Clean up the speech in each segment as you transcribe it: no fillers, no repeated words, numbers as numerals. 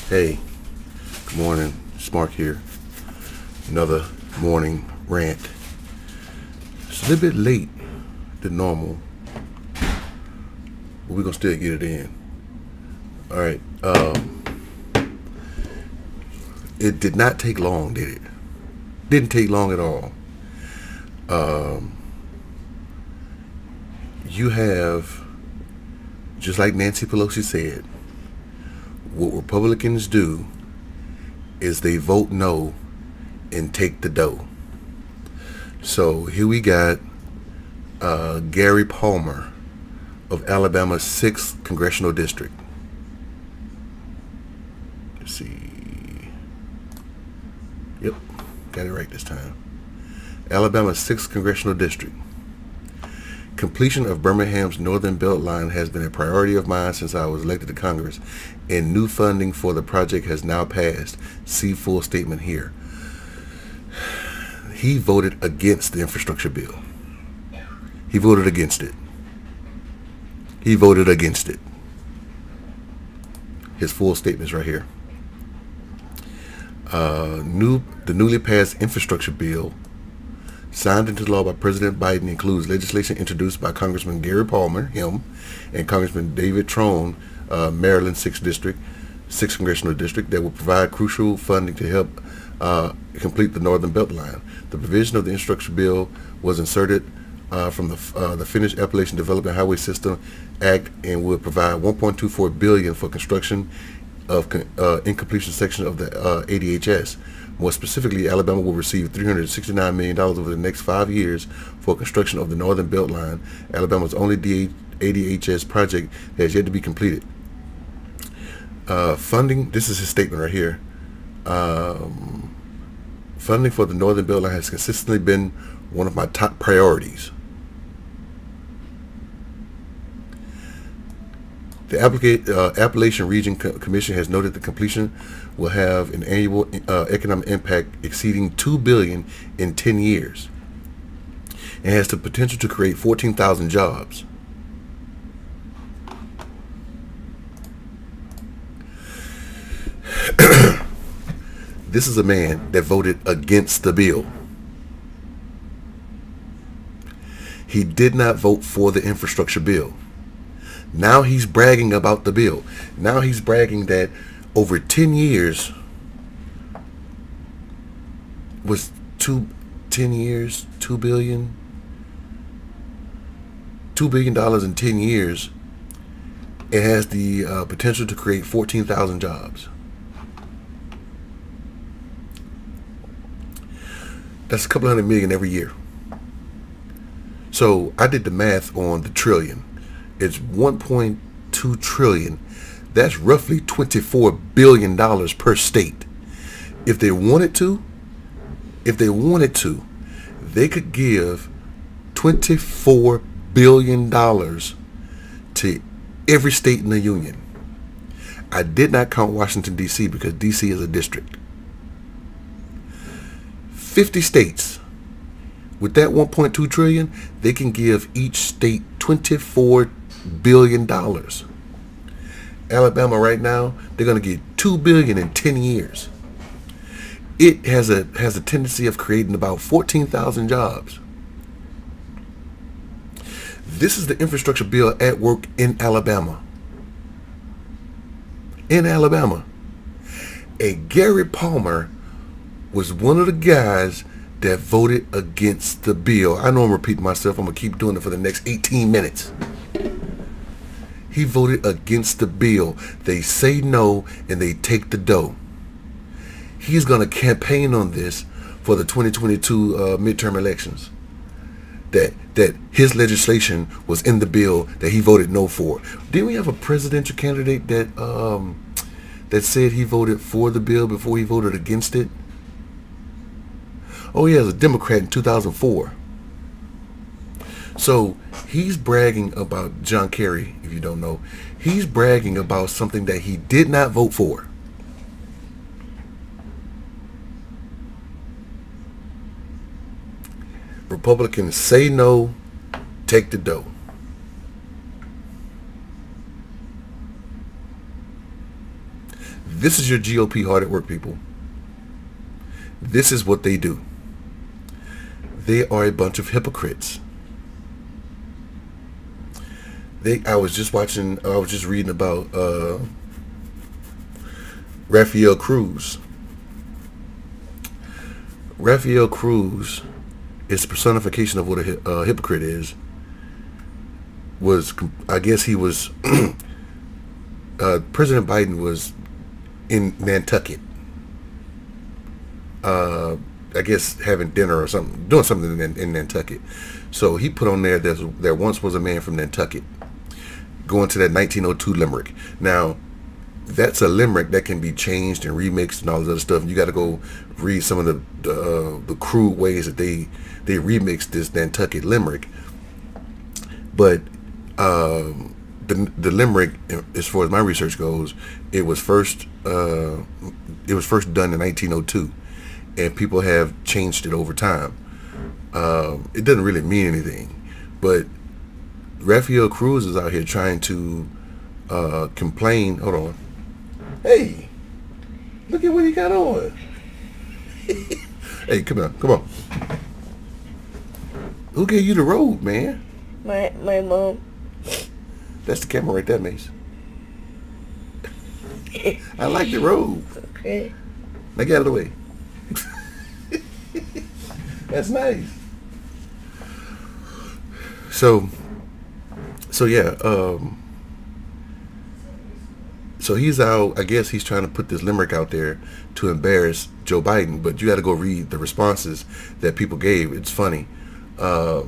Hey, good morning. It's Mark here. Another morning rant. It's a little bit late than normal, but we're gonna still get it in. All right. It did not take long, did it? Didn't take long at all. You have, just like Nancy Pelosi said, what Republicans do is they vote no and take the dough. So here we got Gary Palmer of Alabama's 6th Congressional District. Let's see. Yep, got it right this time. Alabama's 6th Congressional District. Completion of Birmingham's Northern Belt Line has been a priority of mine since I was elected to Congress, and new funding for the project has now passed. See full statement here. He voted against the infrastructure bill. He voted against it. He voted against it. His full statement is right here. The newly passed infrastructure bill signed into law by President Biden includes legislation introduced by Congressman Gary Palmer, him, and Congressman David Trone, Maryland 6th Congressional District, that will provide crucial funding to help complete the Northern Belt Line. The provision of the infrastructure bill was inserted from the Finished Appalachian Development Highway System Act and will provide $1.24 billion for construction of incompletion section of the ADHS. More specifically, Alabama will receive $369 million over the next 5 years for construction of the Northern Belt Line, Alabama's only ADHS project that has yet to be completed. Funding, this is his statement right here. Funding for the Northern Belt Line has consistently been one of my top priorities. The Appalachian Region Commission has noted the completion will have an annual economic impact exceeding $2 billion in 10 years and has the potential to create 14,000 jobs. This is a man that voted against the bill. He did not vote for the infrastructure bill. Now he's bragging about the bill. Now he's bragging that over 10 years was 10 years, $2 billion in 10 years. It has the potential to create 14,000 jobs. That's a couple $100 million every year. So I did the math on the trillion. It's 1.2 trillion. That's roughly $24 billion per state. If they wanted to, they could give $24 billion to every state in the union. I did not count Washington, D.C. because D.C. is a district. 50 states. With that 1.2 trillion, they can give each state $24 billion. Alabama right now, they're going to get $2 billion in 10 years. It has a tendency of creating about 14,000 jobs. This is the infrastructure bill at work in Alabama. In Alabama. And Gary Palmer was one of the guys that voted against the bill. I know I'm repeating myself. I'm going to keep doing it for the next 18 minutes. He voted against the bill. They say no and they take the dough. He's going to campaign on this for the 2022 midterm elections. That his legislation was in the bill that he voted no for. Didn't we have a presidential candidate that said he voted for the bill before he voted against it? Oh, yeah, as a Democrat in 2004. So he's bragging about John Kerry, if you don't know. He's bragging about something that he did not vote for. Republicans say no, take the dough. This is your GOP hard at work, people. This is what they do. They are a bunch of hypocrites. I was just reading about Rafael Cruz. Rafael Cruz is the personification of what a hypocrite is. I guess he was President Biden was in Nantucket, I guess having dinner or something, doing something in Nantucket. So he put on there once was a man from Nantucket, going to that 1902 limerick. Now, that's a limerick that can be changed and remixed and all this other stuff. You got to go read some of the crude ways that they remixed this Nantucket limerick. But the limerick, as far as my research goes, it was first done in 1902, and people have changed it over time. It doesn't really mean anything, but Rafael Cruz is out here trying to complain. Hold on. Hey, look at what he got on. Hey, come on. Who gave you the robe, man? My mom. That's the camera right there, Mace. I like the robe. Okay. Now get out of the way. That's nice. So yeah, so he's out, I guess he's trying to put this limerick out there to embarrass Joe Biden, but you got to go read the responses that people gave. It's funny. But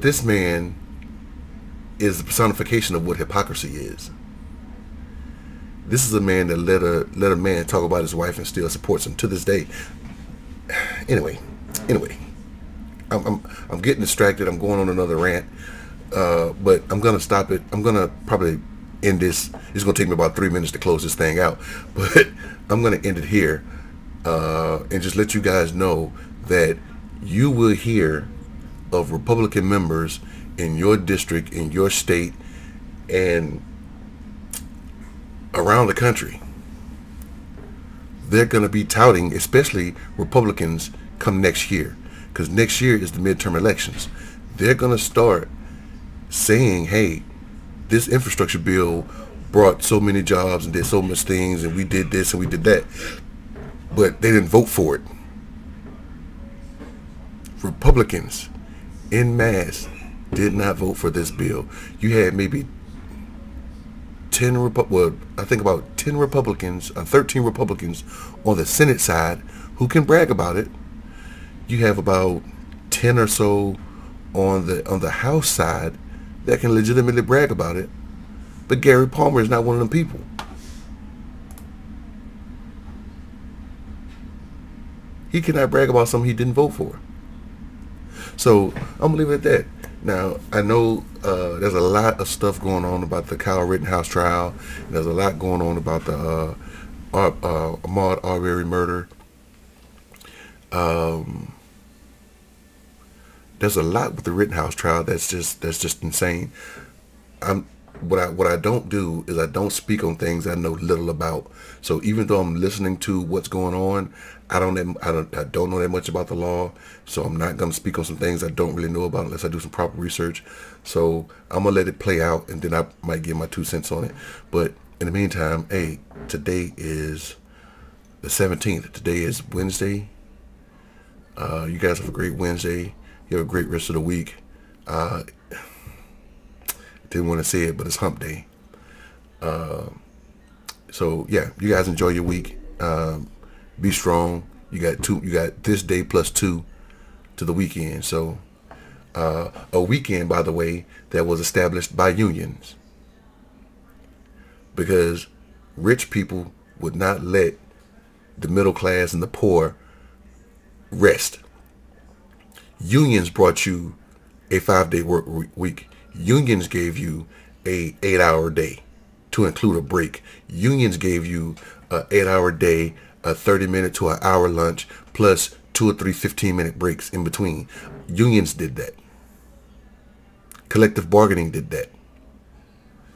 this man is the personification of what hypocrisy is. This is a man that let a man talk about his wife and still supports him to this day. Anyway, I'm getting distracted. I'm going on another rant, but I'm gonna stop it. I'm gonna probably end this. It's gonna take me about 3 minutes to close this thing out, but I'm gonna end it here and just let you guys know that you will hear of Republican members in your district, in your state, and around the country. They're going to be touting, especially Republicans, come next year, because next year is the midterm elections. They're going to start saying, hey, this infrastructure bill brought so many jobs and did so much things, and we did this and we did that, but they didn't vote for it. Republicans en masse did not vote for this bill. You had maybe 13 Republicans on the Senate side who can brag about it. You have about 10 or so on the House side that can legitimately brag about it. But Gary Palmer is not one of them people. He cannot brag about something he didn't vote for. So I'm gonna leave it at that. Now, I know there's a lot of stuff going on about the Kyle Rittenhouse trial. And there's a lot going on about the Ahmaud Arbery murder. There's a lot with the Rittenhouse trial that's just insane. What I don't do is I don't speak on things I know little about. So even though I'm listening to what's going on, I don't know that much about the law. So I'm not going to speak on some things I don't really know about unless I do some proper research. So I'm going to let it play out, and then I might give my 2 cents on it. But in the meantime, hey, today is the 17th. Today is Wednesday. You guys have a great Wednesday. You have a great rest of the week. Didn't want to say it, but it's hump day. So yeah, you guys enjoy your week. Be strong. You got this day plus 2 to the weekend. So a weekend, by the way, that was established by unions, because rich people would not let the middle class and the poor rest. Unions brought you a 5-day work week. Unions gave you a 8-hour day to include a break. Unions gave you a 8-hour day, a 30-minute to an hour lunch, plus 2 or 3 15-minute breaks in between. Unions did that. Collective bargaining did that.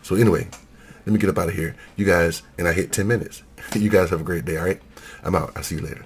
So anyway, Let me get up out of here. You guys, and I hit 10 minutes. You guys have a great day, all right? I'm out. I'll see you later.